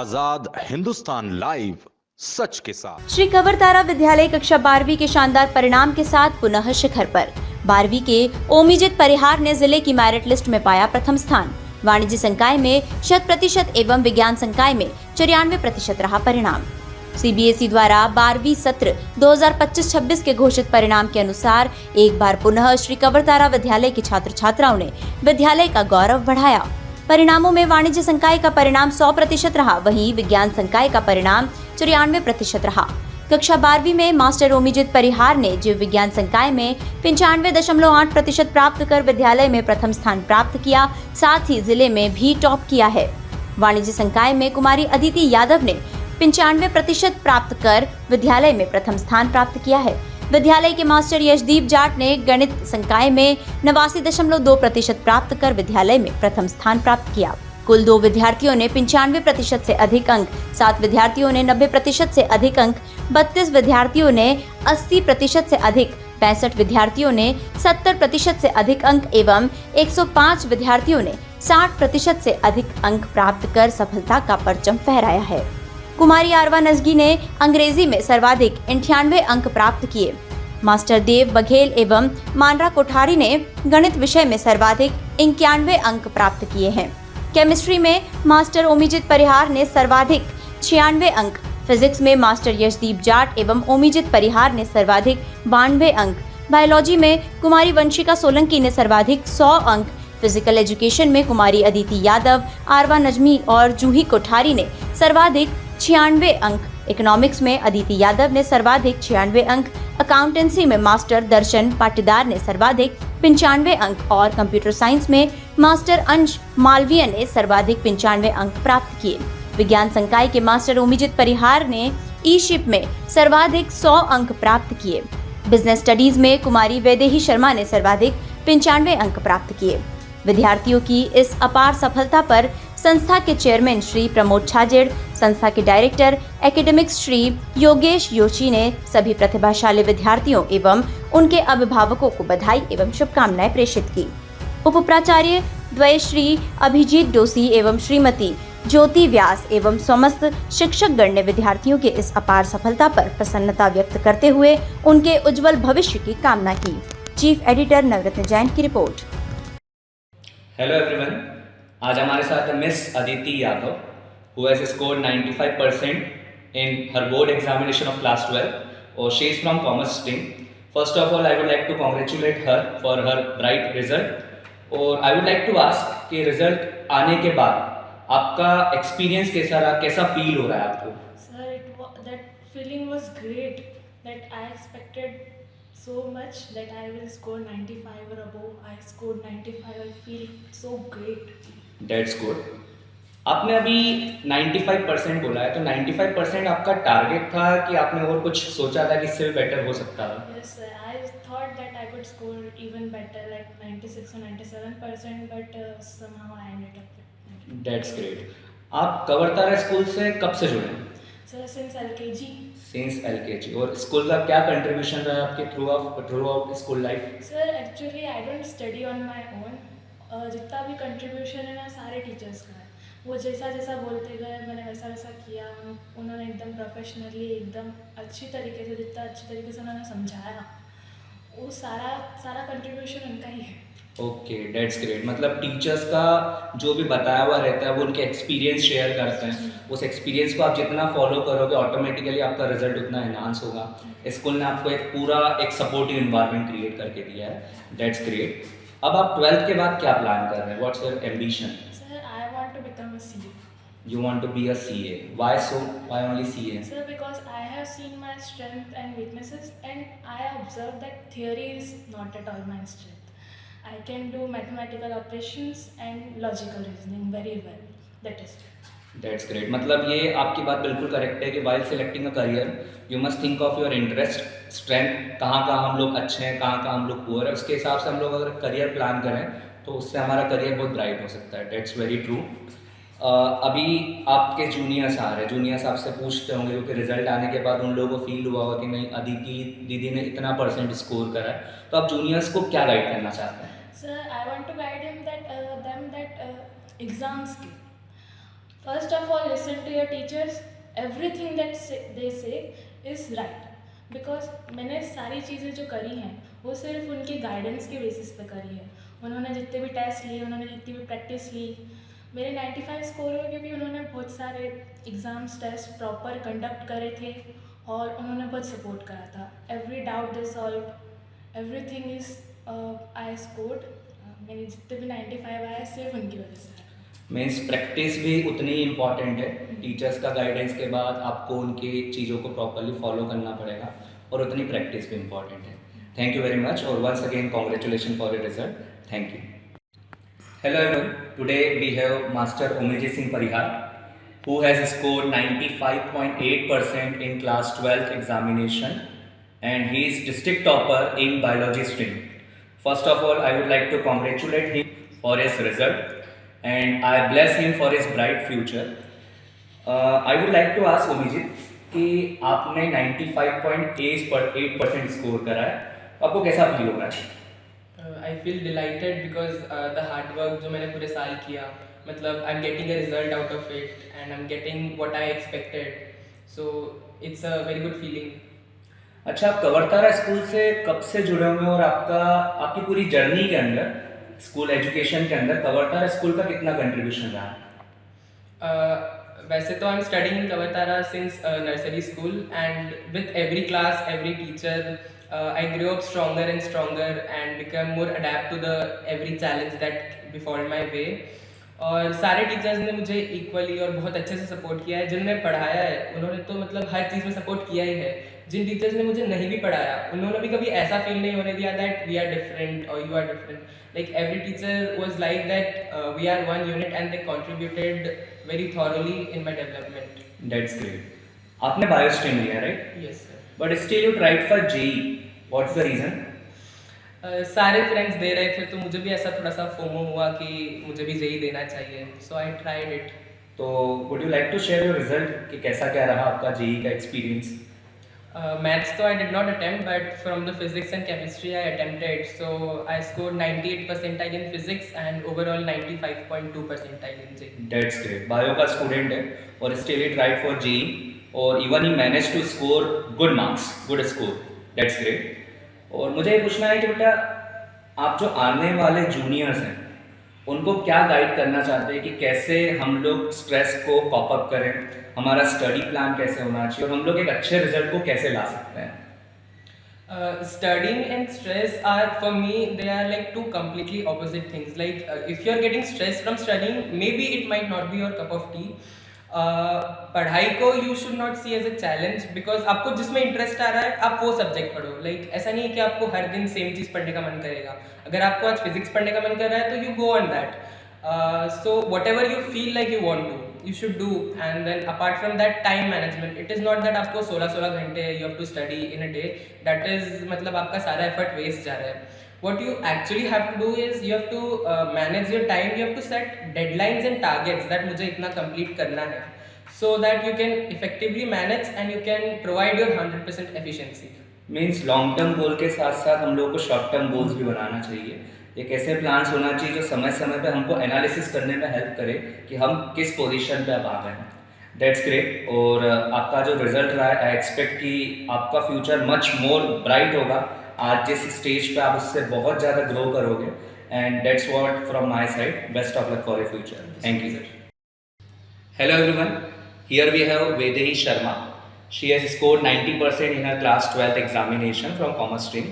आजाद Hindustan live, सच के साथ। श्री कंवर तारा विद्यालय कक्षा 12वीं के शानदार परिणाम के साथ पुनः शिखर पर। 12वीं के ओमीजित परिहार ने जिले की मेरिट लिस्ट में पाया प्रथम स्थान। वाणिज्य संकाय में 100% एवं विज्ञान संकाय में 94% रहा परिणाम। सीबीएसई द्वारा 12वीं सत्र 2025-26 के घोषित परिणाम के अनुसार एक बार पुनः श्री कंवर तारा विद्यालय के छात्र छात्राओं ने विद्यालय का गौरव बढ़ाया। परिणामों में वाणिज्य संकाय का परिणाम 100% रहा, वहीं विज्ञान संकाय का परिणाम 94% रहा। कक्षा 12वीं में मास्टर ओमीजित परिहार ने जीव विज्ञान संकाय में 95.8% प्राप्त कर विद्यालय में प्रथम स्थान प्राप्त किया, साथ ही जिले में भी टॉप किया है। वाणिज्य संकाय में कुमारी अदिति यादव ने 95% प्राप्त कर विद्यालय में प्रथम स्थान प्राप्त किया है। विद्यालय के मास्टर यशदीप जाट ने गणित संकाय में 89.2% प्राप्त कर विद्यालय में प्रथम स्थान प्राप्त किया। कुल 2 विद्यार्थियों ने 95% से अधिक अंक, 7 विद्यार्थियों ने 90% से अधिक अंक, 32 विद्यार्थियों ने 80% से अधिक, 65 विद्यार्थियों ने 70% से अधिक अंक एवं 105 विद्यार्थियों ने 60% से अधिक अंक प्राप्त कर सफलता का परचम फहराया है। कुमारी आरवा नजगी ने अंग्रेजी में सर्वाधिक 98 अंक प्राप्त किए। मास्टर देव बघेल एवं मानरा कोठारी ने गणित विषय में सर्वाधिक 91 अंक प्राप्त किए हैं। केमिस्ट्री में मास्टर ओमीजित परिहार ने सर्वाधिक 96 अंक, फिजिक्स में मास्टर यशदीप जाट एवं ओमीजित परिहार ने सर्वाधिक 92 अंक, बायोलॉजी में कुमारी वंशिका सोलंकी ने सर्वाधिक 100 अंक, फिजिकल एजुकेशन में कुमारी अदिति यादव, आरवा नजमी और जूही कोठारी ने सर्वाधिक 96 अंक, इकोनॉमिक्स में अदिति यादव ने सर्वाधिक 96 अंक, अकाउंटेंसी में मास्टर दर्शन पाटीदार ने सर्वाधिक 95 अंक और कंप्यूटर साइंस में मास्टर अंश मालवीय ने सर्वाधिक 95 अंक प्राप्त किए। विज्ञान संकाय के मास्टर ओमीजित परिहार ने ई शिप में सर्वाधिक 100 अंक प्राप्त किए। बिजनेस स्टडीज में कुमारी वैदेही शर्मा ने सर्वाधिक 95 अंक प्राप्त किए। विद्यार्थियों की इस अपार सफलता पर संस्था के चेयरमैन श्री प्रमोद छाजेड़, संस्था के director academics Shri Yogesh Yoshi ने सभी प्रतिभाशाली विद्यार्थियों एवं उनके अभिभावकों को बधाई एवं शुभकामनाएं प्रेषित की। उप प्राचार्य द्वय श्री अभिजीत डोसी एवं श्रीमती ज्योति व्यास एवं समस्त शिक्षकगण ने विद्यार्थियों के इस अपार सफलता पर प्रसन्नता व्यक्त करते हुए उनके उज्जवल भविष्य की कामना की। चीफ एडिटर नवरत्न जैन की रिपोर्ट। हेलो एवरीवन, आज हमारे साथ है miss Aditi Yadav who has scored 95% in her board examination of class 12 और she is from commerce stream. First of all, I would like to congratulate her for her bright result और I would like to ask कि result आने के बाद आपका experience कैसा रहा, कैसा फील हो रहा है आपको? Sir, that feeling was great that I expected so much that I will score 95 or above. I scored 95. I feel so great. That's good. आपने अभी 95% बोला है, तो 95% आपका टारगेट था कि आपने और कुछ सोचा था कि इससे भी बेटर हो सकता था? Yes, sir. I thought that I could score even better, like 96 or 97%, but somehow I ended up with 90. That's great. आप कंवर तारा स्कूल से कब से जुड़े हैं? Sir, since LKG. Since LKG। और स्कूल का क्या कंट्रीब्यूशन रहा है आपके through out school life? Sir, actually I don't study on my own. जितना भी कंट्रीब्यूशन है ना, सारे टीचर्स का है। वो जैसा जैसा बोलते गए मैंने वैसा वैसा किया। उन्होंने एकदम प्रोफेशनली, एकदम अच्छी तरीके से, जितना अच्छी तरीके से उन्होंने समझाया, वो सारा कंट्रीब्यूशन उनका ही है। Okay, that's great. मतलब टीचर्स का जो भी बताया हुआ रहता है वो उनके एक्सपीरियंस शेयर करते हैं। उस एक्सपीरियंस को आप जितना फॉलो करोगे ऑटोमेटिकली आपका रिजल्ट उतना एनहांस होगा। स्कूल ने आपको एक पूरा एक सपोर्टिव इन्वायरमेंट क्रिएट करके दिया है। That's great. अब आप 12th के बाद क्या प्लान कर रहे हैं? What's your ambition? Sir, I want to become a CA. You want to be a CA. Why so? Why only CA? Sir, because I have seen my strength and weaknesses, and I observed that theory is not at all my strength. I can do mathematical operations and logical reasoning very well. That is it. That's great. मतलब ये आपकी बात बिल्कुल correct है कि while selecting a career, you must think of your interest, strength, कहाँ हम लोग अच्छे हैं, कहाँ हम लोग पुअर है, उसके हिसाब से हम लोग अगर करियर प्लान करें तो उससे हमारा करियर बहुत ब्राइट हो सकता है। That's very true. अभी आपके जूनियर्स आ रहे हैं, जूनियर्स आपसे पूछते होंगे क्योंकि रिजल्ट आने के बाद उन लोगों को फील हुआ होगा कि नहीं अदिति दीदी ने इतना % स्कोर करा है, तो आप जूनियर्स को क्या गाइड करना चाहते हैं? Sir, I want to guide them that exams First of all, listen to your teachers. Everything that they say is right. Because मैंने सारी चीज़ें जो करी हैं वो सिर्फ उनके गाइडेंस के बेसिस पे करी है। उन्होंने जितने भी टेस्ट लिए, उन्होंने जितनी भी प्रैक्टिस ली, मेरे 95 स्कोर हुए क्योंकि उन्होंने बहुत सारे एग्ज़ाम्स टेस्ट प्रॉपर कंडक्ट करे थे और उन्होंने बहुत सपोर्ट करा था। Every doubt they solve, everything is I scored. मेरे जितने भी 95 आए सिर्फ उनकी वजह से। मीन्स प्रैक्टिस भी उतनी ही इम्पॉर्टेंट है। टीचर्स का गाइडेंस के बाद आपको उनकी चीज़ों को प्रॉपरली फॉलो करना पड़ेगा और उतनी प्रैक्टिस भी इम्पॉर्टेंट है। थैंक यू वेरी मच और once again congratulation for your result. Thank you. Hello everyone, today we have master Omijit Singh Parihar who has scored 95.8% in class 12th examination and he is district topper in biology stream. First of all, I would like to congratulate him for his result and I bless him for his bright future. I would like to ask Omijit कि आपने 95.8% score करा है, आपको कैसा feel हो रहा है? I feel delighted because the hard work जो मैंने पूरे साल किया, मतलब I'm getting a result out of it and I'm getting what I expected, so it's a very good feeling. अच्छा, आप कवर्तारा स्कूल से कब से जुड़े हुए हैं और आपकी पूरी जर्नी के अंदर स्कूल एजुकेशन के अंदर कवर्तारा स्कूल का कितना कंट्रीब्यूशन रहा है? वैसे तो I am studying in Kavartara since nursery school and with every class every teacher I grew up stronger and stronger and become more adapt to the every challenge that befall my way. और सारे teachers ने मुझे equally और बहुत अच्छे से support किया है। जिन्होंने पढ़ाया है उन्होंने तो मतलब हर चीज़ में सपोर्ट किया ही है। जिन टीचर्स ने मुझे नहीं भी पढ़ाया उन्होंने भी कभी ऐसा फील नहीं होने दिया दैट वी आर डिफरेंट और you are different. Like every teacher was like that we are one unit and they contributed very thoroughly in my development. That's great. आपने बायो स्ट्रीम लिया, right? Yes sir. But still you tried for JEE, what's the reason? सारे friends दे रहे थे तो मुझे भी ऐसा थोड़ा सा फोमो हुआ कि मुझे भी जेईई देना चाहिए, सो आई ट्राइड इट। तो would you like to share your result कि कैसा क्या रहा आपका जेईई का एक्सपीरियंस? मैथ्स तो I did not attempt but from the physics and chemistry I attempted, so I score 98 percentile in physics and overall 95.2 percentile in JEE. That's great. Bio का student है और still he tried for JEE और even he manage to score good marks, good score. That's great. और मुझे ये पूछना है कि बेटा आप जो आने वाले जूनियर्स हैं उनको क्या गाइड करना चाहते हैं कि कैसे हम लोग स्ट्रेस को कॉप अप करें, हमारा स्टडी प्लान कैसे होना चाहिए और हम लोग एक अच्छे रिजल्ट को कैसे ला सकते हैं? Studying and stress are, for me, they are like two completely opposite things. Like if you are getting stress from studying, maybe it might not be your cup of tea. पढ़ाई को you should not see as a challenge because आपको जिसमें interest आ रहा है आप वो subject पढ़ो। Like ऐसा नहीं है कि आपको हर दिन सेम चीज़ पढ़ने का मन करेगा। अगर आपको आज फिजिक्स पढ़ने का मन कर रहा है तो you go on that. So whatever you feel like you want to you should do and then apart from that time management, it is not that आपको 16 घंटे you have to study in a day, that is मतलब आपका सारा effort waste जा रहा है। What you actually have to do is you have to manage your time, you have to set deadlines and targets that मुझे इतना complete करना है, so that you can effectively manage and you can provide your 100% efficiency. Means long term goal के साथ साथ हम लोगों को शॉर्ट टर्म गोल्स भी बनाना चाहिए। एक ऐसे प्लान्स होना चाहिए जो समय समय पे हमको एनालिसिस करने में हेल्प करे कि हम किस पोजीशन पे अब आ गए हैं। That's great. और आपका जो रिजल्ट रहा है आई एक्सपेक्ट कि आपका फ्यूचर मच मोर ब्राइट होगा। आज जिस स्टेज पे आप उससे बहुत ज़्यादा ग्रो करोगे and that's what from my side. Best of luck for your future. Thank you sir. Hello everyone, here we have Vaidehi Sharma. She has scored 90% in her class 12th examination from commerce stream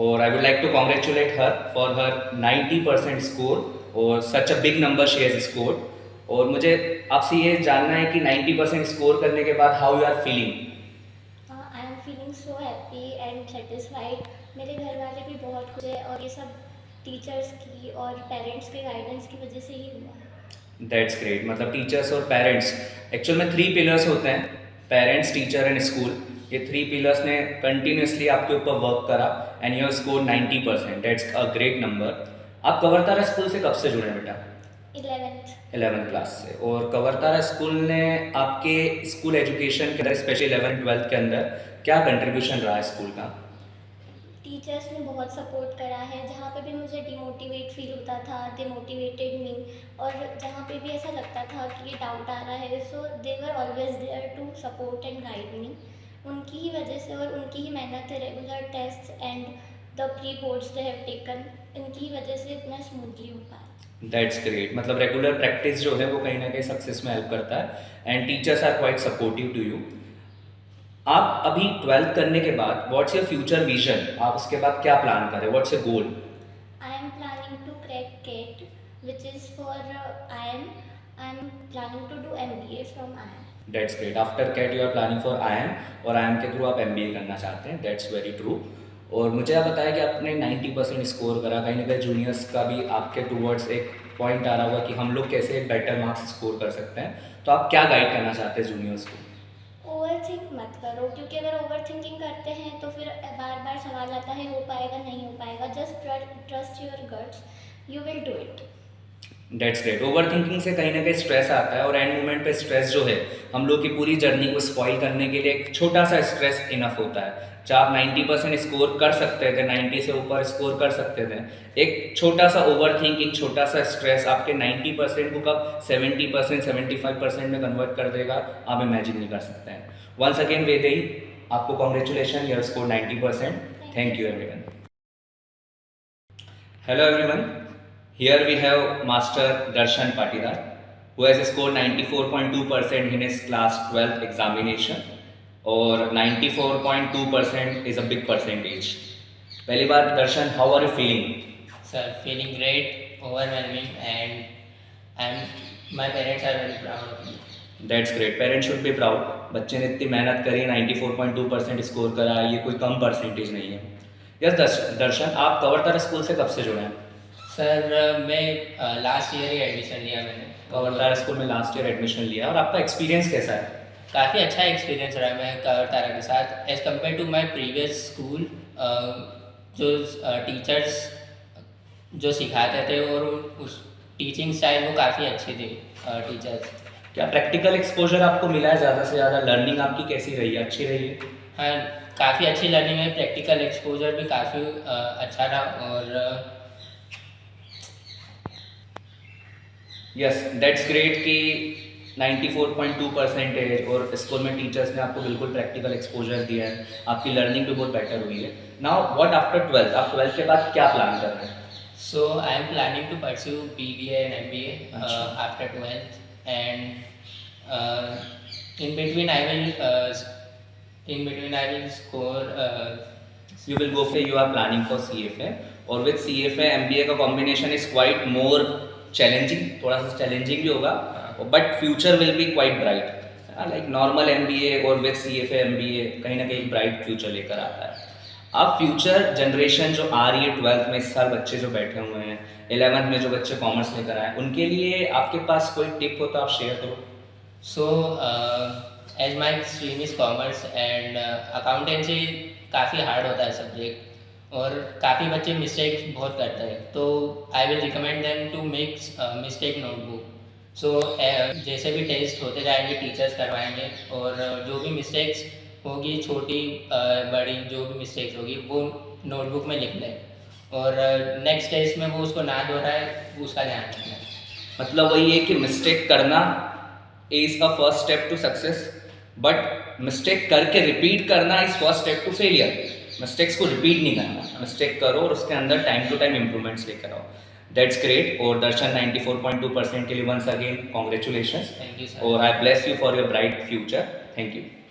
और I would like to congratulate her for her 90% score और such a big number she has scored। और मुझे आपसे ये जानना है कि 90% score करने के बाद how you are feeling? I am feeling so happy and satisfied. मेरे घर वाले भी बहुत खुश है और ये सब टीचर्स की और पेरेंट्स के गाइडेंस की वजह से ही हुआ। That's great. मतलब टीचर्स और पेरेंट्स, एक्चुअल में 3 पिलर्स होते हैं, पेरेंट्स, टीचर एंड स्कूल। ये 3 पिलर्स ने कंटिन्यूसली आपके ऊपर वर्क करा and you have scored 90%। That's a great number. आप कवर्तारा स्कूल से कब से जुड़े हैं बेटा? 11th क्लास से। और कवर्तारा स्कूल ने आपके स्कूल एजुकेशन के अंदर स्पेशली 11th 12th के अंदर क्या कंट्रीब्यूशन रहा है स्कूल का? टीचर्स ने बहुत सपोर्ट करा है। जहाँ पे भी मुझे डिमोटिवेट फील होता था दे मोटिवेटेड मी, और जहाँ पे भी ऐसा लगता था कि ये डाउट आ रहा है, so they were always there to support and guide me. उनकी ही वजह से और उनकी ही मेहनत है, regular test and the pre boards they have taken, इनकी ही वजह से इतना स्मूथली हो पाया। That's great. मतलब रेगुलर प्रैक्टिस जो है वो कहीं ना कहीं सक्सेस में हेल्प करता है and teachers are quite supportive to you. आप अभी 12th करने के बाद व्हाट्स योर फ्यूचर विजन, आप उसके बाद क्या प्लान करें, what's your goal? I am planning to crack CAT, which is for IIM. I am planning to do MBA from IIM. That's great. After CAT you are planning for IIM और IIM के through आप MBA करना चाहते हैं। That's very true. और मुझे आप बताया कि आपने 90% स्कोर करा, कहीं ना कहीं जूनियर्स का भी आपके टूवर्ड्स एक पॉइंट आ रहा होगा कि हम लोग कैसे बेटर मार्क्स स्कोर कर सकते हैं, तो आप क्या गाइड करना चाहते हैं जूनियर्स को? ओवर थिंक मत करो, क्योंकि अगर ओवर थिंकिंग करते हैं तो फिर बार बार सवाल आता है हो पाएगा नहीं हो पाएगा। Just trust your guts, you will do it. That's great. Over thinking से कहीं ना कहीं स्ट्रेस आता है और एंड मोमेंट पे स्ट्रेस जो है हम लोग की पूरी जर्नी को स्पॉइल करने के लिए एक छोटा सा स्ट्रेस इनफ होता है। जहाँ आप 90% स्कोर कर सकते थे, 90 से ऊपर स्कोर कर सकते थे, एक छोटा सा ओवर थिंकिंग, छोटा सा स्ट्रेस आपके 90% को कब 70% 75% में कन्वर्ट कर देगा, आप इमेजिन नहीं कर सकते हैं। वंस अगेन वेदेही, आपको congratulation, you have score 90%। Thank you everyone. Hello everyone, here we have Master Darshan Patidar, who has scored 94.2% in his class 12th examination, और 94.2% is a big percentage. पहली बात दर्शन, how are you feeling? Sir, feeling great, overwhelming, and my parents are very proud of me. That's great. Parents should be proud. बच्चे ने इतनी मेहनत करी, 94.2% score करा, ये कोई कम परसेंटेज नहीं है। यस दर्शन, आप कवरतारा स्कूल से कब से जुड़े हैं? सर मैं लास्ट ईयर ही एडमिशन लिया मैंने। कवरतारा स्कूल में लास्ट ईयर एडमिशन लिया, और आपका एक्सपीरियंस कैसा है? काफ़ी अच्छा एक्सपीरियंस रहा मैं कवरतारा के साथ as compare to my previous school. जो टीचर्स जो सिखाते थे और उस टीचिंग स्टाइल वो काफ़ी अच्छी थी टीचर्स। क्या प्रैक्टिकल एक्सपोजर आपको मिला है ज़्यादा से ज़्यादा? लर्निंग आपकी कैसी रही है, अच्छी रही है? हाँ, काफ़ी अच्छी लर्निंग है, प्रैक्टिकल एक्सपोजर भी काफ़ी अच्छा था। और यस, दैट्स ग्रेट कि 94.2% और स्कूल में टीचर्स ने आपको बिल्कुल प्रैक्टिकल एक्सपोजर दिया है, आपकी लर्निंग भी बहुत बेटर हुई है। नाउ व्हाट आफ्टर 12th, आप 12th के बाद क्या प्लान कर रहे हैं? So I am planning to pursue BBA and MBA after 12th, and in between I will score. You will go for, you are planning for CFA, और with CFA MBA का combination is quite more challenging, थोड़ा सा challenging भी होगा, but future will be quite bright. Like normal MBA और with CFA MBA कहीं ना कहीं ब्राइट फ्यूचर लेकर आता है। अब फ्यूचर जनरेशन जो आ रही है 12th में, इस साल बच्चे जो बैठे हुए हैं, 11th में जो बच्चे कॉमर्स लेकर आए, उनके लिए आपके पास कोई टिप हो तो आप शेयर करो। So as my stream is commerce and accountancy काफ़ी हार्ड होता है सब्जेक्ट, और काफ़ी बच्चे मिस्टेक्स बहुत करते हैं, तो I will recommend them to make mistake notebook. So जैसे भी टेस्ट होते जाएंगे टीचर्स करवाएंगे, और जो भी मिस्टेक्स होगी, छोटी बड़ी जो भी मिस्टेक्स होगी, वो नोटबुक में लिख लें, और नेक्स्ट टेस्ट में वो उसको ना दोहराए, उसका ध्यान रखना है। मतलब वही है कि मिस्टेक करना is a first step to success, but mistake करके रिपीट करना is first step to failure. Mistakes को रिपीट नहीं करना, मिस्टेक करो और उसके अंदर टाइम टू टाइम इंप्रूवमेंट्स लेकर आओ। That's great. और दर्शन 94.2% के लिए once again congratulations, thank you sir. और I bless you for your bright future. Thank you.